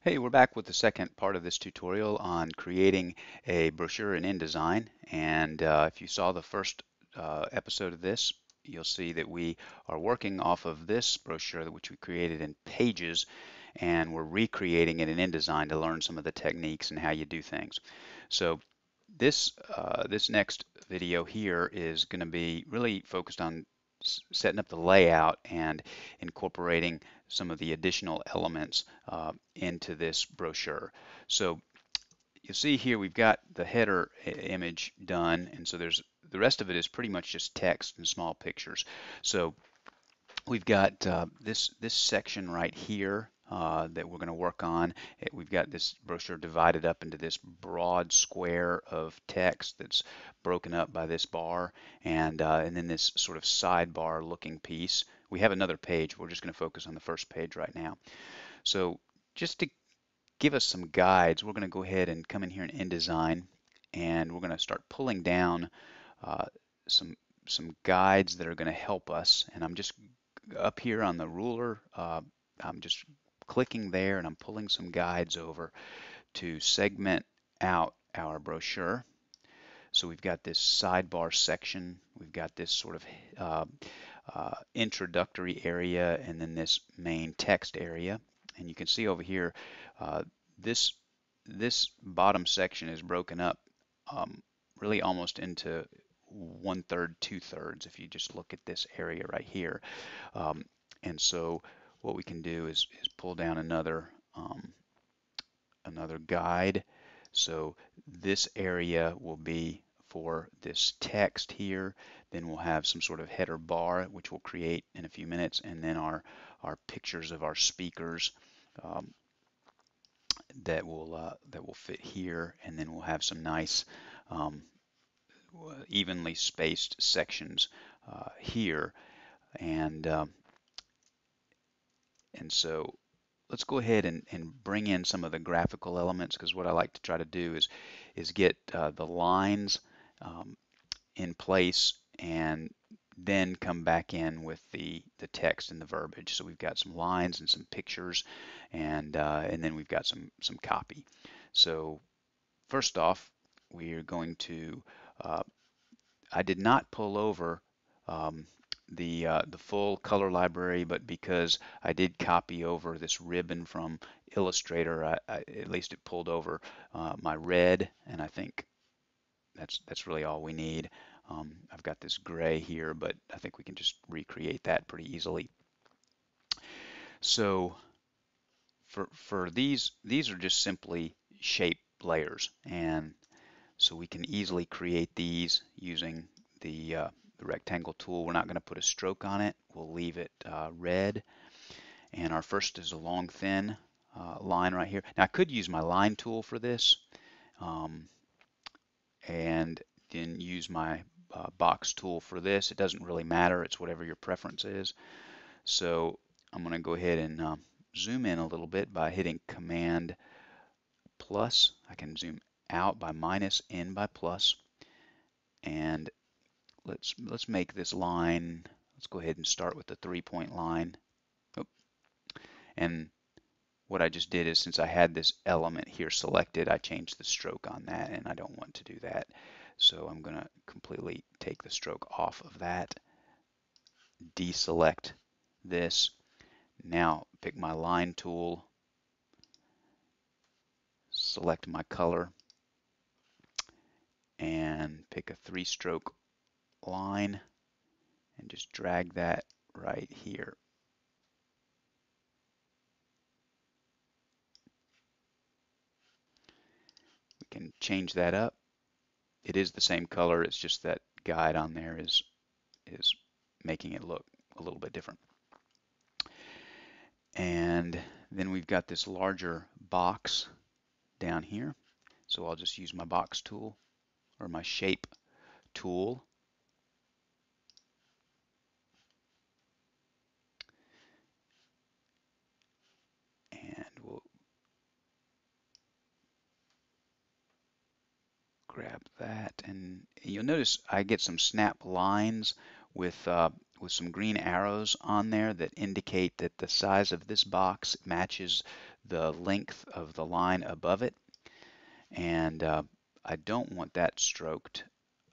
Hey, we're back with the second part of this tutorial on creating a brochure in InDesign. And if you saw the first episode of this, you'll see that we are working off of this brochure which we created in Pages, and we're recreating it in InDesign to learn some of the techniques and how you do things. So this next video here is going to be really focused on setting up the layout and incorporating some of the additional elements into this brochure. So you'll see here we've got the header image done, and so there's the rest of it is pretty much just text and small pictures. So we've got this section right here that we're going to work on. We've got this brochure divided up into this broad square of text that's broken up by this bar, and then this sort of sidebar looking piece. We have another page. We're just going to focus on the first page right now. So just to give us some guides, we're going to go ahead and come in here in InDesign, and we're going to start pulling down uh, some guides that are going to help us. And I'm just up here on the ruler, I'm just clicking there and I'm pulling some guides over to segment out our brochure. So we've got this sidebar section, we've got this sort of introductory area, and then this main text area. And you can see over here, uh, this bottom section is broken up really almost into 1/3, 2/3 if you just look at this area right here. And so what we can do is pull down another guide. So this area will be for this text here. Then we'll have some sort of header bar, which we'll create in a few minutes, and then our pictures of our speakers um, that will fit here, and then we'll have some nice um, evenly spaced sections here, and so let's go ahead and bring in some of the graphical elements, because what I like to try to do is get the lines in place and then come back in with the text and the verbiage. So we've got some lines and some pictures, and then we've got some copy. So first off, we are going to I did not pull over um, the full color library, but because I did copy over this ribbon from Illustrator, at least it pulled over my red, and I think that's really all we need. I've got this gray here, but I think we can just recreate that pretty easily. So for these are just simply shape layers, and so we can easily create these using the rectangle tool. We're not going to put a stroke on it. We'll leave it red. And our first is a long, thin line right here. Now I could use my line tool for this, and then use my box tool for this. It doesn't really matter. It's whatever your preference is. So I'm going to go ahead and zoom in a little bit by hitting Command plus. I can zoom out by minus, in by plus, and let's make this line. Let's go ahead and start with the 3-point line. Oh, and what I just did is, since I had this element here selected, I changed the stroke on that, and I don't want to do that. So I'm going to completely take the stroke off of that, deselect this. Now pick my line tool, select my color, and pick a 3-stroke line and just drag that right here. We can change that up. It is the same color, it's just that guide on there is making it look a little bit different. And then we've got this larger box down here. So I'll just use my box tool or my shape tool. And we'll grab that, and you'll notice I get some snap lines with some green arrows on there that indicate that the size of this box matches the length of the line above it, and I don't want that stroked.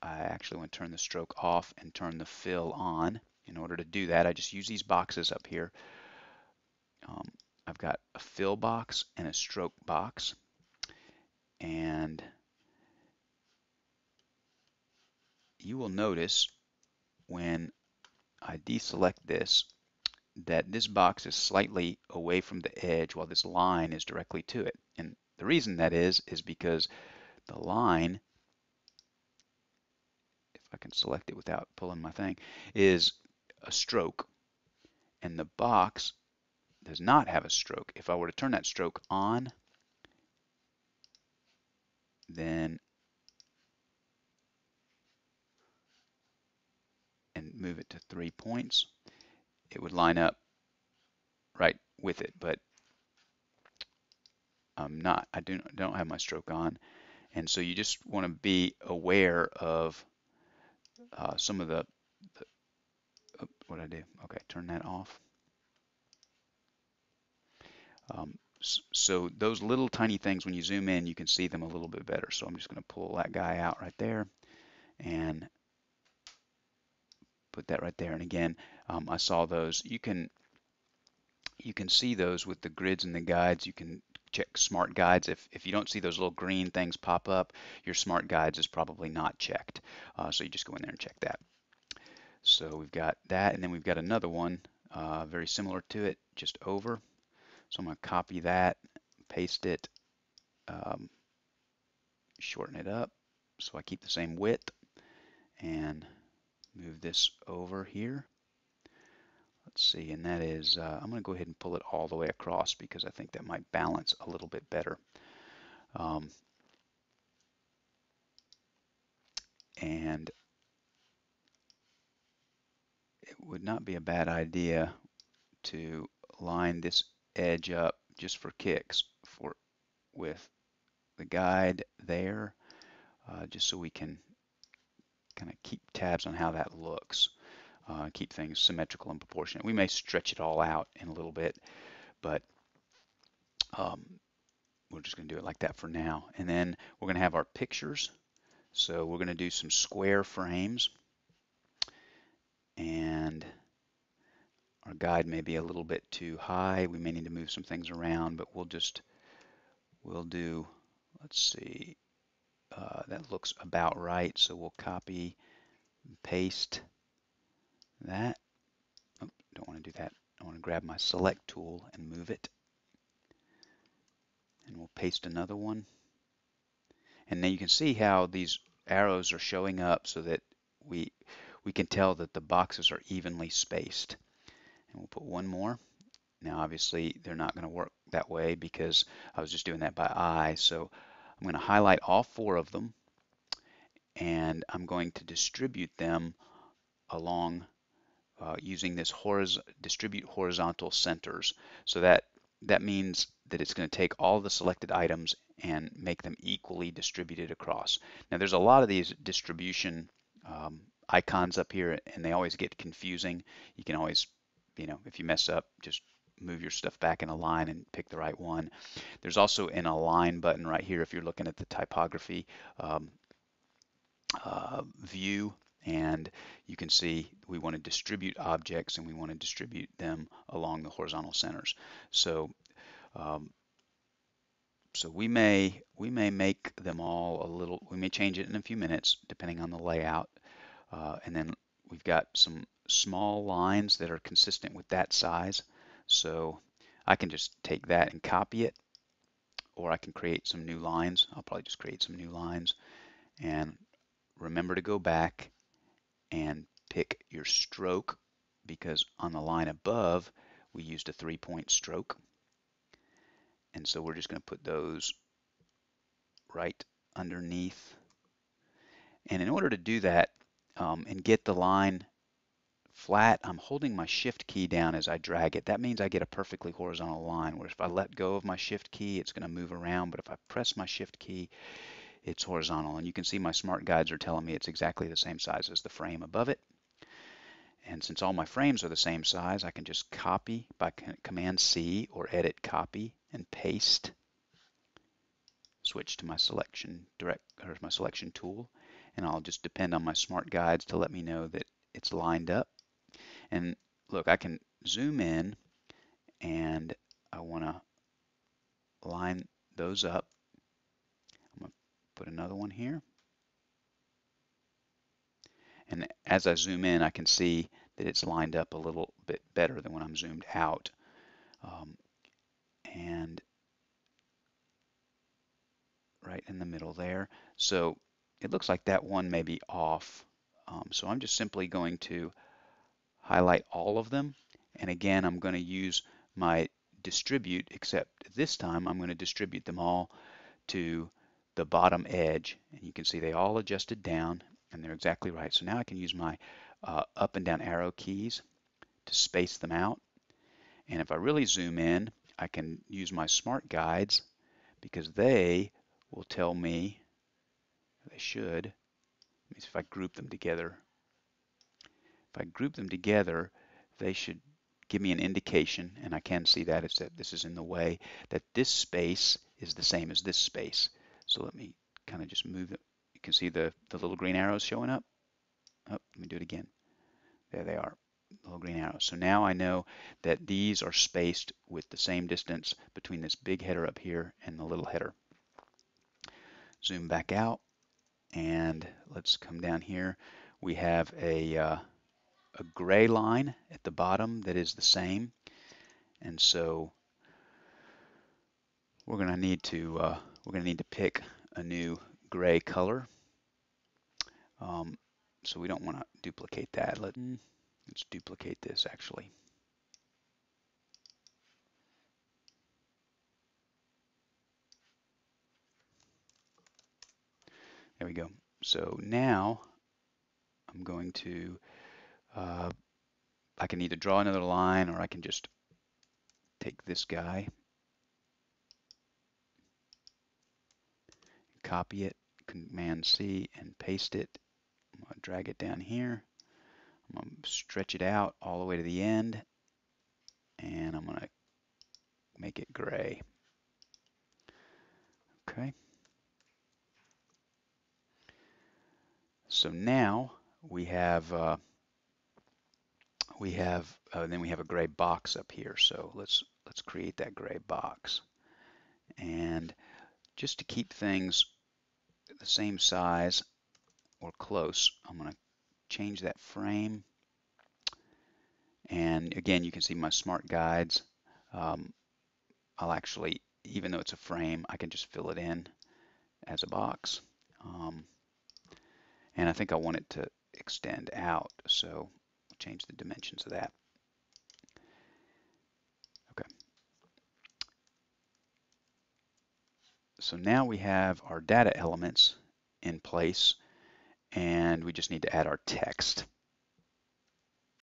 I actually want to turn the stroke off and turn the fill on. In order to do that, I just use these boxes up here. I've got a fill box and a stroke box, and you will notice when I deselect this that this box is slightly away from the edge while this line is directly to it. And the reason that is because the line, if I can select it without pulling my thing, is a stroke, and the box does not have a stroke. If I were to turn that stroke on, then and move it to 3 points, it would line up right with it, but I don't have my stroke on. And so you just want to be aware of some of what I do. Okay, turn that off. So those little tiny things, when you zoom in, you can see them a little bit better. So I'm just going to pull that guy out right there and put that right there. And again, I saw those. You can see those with the grids and the guides. You can check smart guides. If you don't see those little green things pop up, your smart guides is probably not checked. So you just go in there and check that. So we've got that, and then we've got another one very similar to it, just over. So I'm going to copy that, paste it, shorten it up so I keep the same width, and move this over here. Let's see, and that is, I'm going to go ahead and pull it all the way across because I think that might balance a little bit better. And it would not be a bad idea to line this edge up just for kicks with the guide there, just so we can kind of keep tabs on how that looks, keep things symmetrical and proportionate. We may stretch it all out in a little bit, but we're just going to do it like that for now. And then we're going to have our pictures. So we're going to do some square frames, and our guide may be a little bit too high. We may need to move some things around, but we'll do, let's see, that looks about right. So we'll copy and paste that. Oh, don't want to do that. I want to grab my select tool and move it. And we'll paste another one. And then you can see how these arrows are showing up so that we can tell that the boxes are evenly spaced. And we'll put one more. Now obviously they're not going to work that way because I was just doing that by eye. So I'm going to highlight all 4 of them, and I'm going to distribute them along using this distribute horizontal centers. So that means that it's going to take all the selected items and make them equally distributed across. Now there's a lot of these distribution icons up here, and they always get confusing. You can always, if you mess up, just move your stuff back in a line and pick the right one. There's also an align button right here if you're looking at the typography view, and you can see we want to distribute objects and we want to distribute them along the horizontal centers. So so we may make them all a little, we may change it in a few minutes depending on the layout, and then we've got some small lines that are consistent with that size. So I can just take that and copy it, or I can create some new lines. I'll probably just create some new lines, and remember to go back and pick your stroke, because on the line above we used a 3-point stroke, and so we're just going to put those right underneath. And in order to do that and get the line flat, I'm holding my shift key down as I drag it. That means I get a perfectly horizontal line, where if I let go of my shift key, it's going to move around, but if I press my shift key, it's horizontal. And you can see my smart guides are telling me it's exactly the same size as the frame above it. And since all my frames are the same size, I can just copy by Command C or Edit Copy and paste. Switch to my selection my selection tool, and I'll just depend on my smart guides to let me know that it's lined up. And look, I can zoom in, and I want to line those up. I'm going to put another one here. And as I zoom in, I can see that it's lined up a little bit better than when I'm zoomed out. And right in the middle there. So it looks like that one may be off. So I'm just simply going to highlight all of them. And again, I'm going to use my distribute, except this time I'm going to distribute them all to the bottom edge. And you can see they all adjusted down, and they're exactly right. So now I can use my up and down arrow keys to space them out. And if I really zoom in, I can use my smart guides, because they will tell me, they should, let me see if I group them together. If I group them together, they should give me an indication, and I can see that, it's that this is in the way, that this space is the same as this space. So let me kind of just move it. You can see the little green arrows showing up. Oh, let me do it again. There they are, little green arrows. So now I know that these are spaced with the same distance between this big header up here and the little header. Zoom back out, and let's come down here. We have a gray line at the bottom that is the same, and so we're going to need to pick a new gray color. So we don't want to duplicate that. Let's duplicate this actually. There we go. So now I'm going to I can either draw another line, or I can just take this guy, copy it, Command C, and paste it. I'm going to drag it down here. I'm going to stretch it out all the way to the end, and I'm going to make it gray. Okay. So now we have then we have a gray box up here. So let's create that gray box. And just to keep things the same size or close, I'm going to change that frame. And again, you can see my smart guides. I'll actually, even though it's a frame, I can just fill it in as a box. And I think I want it to extend out, so I'll change the dimensions of that. Okay. So now we have our data elements in place, and we just need to add our text.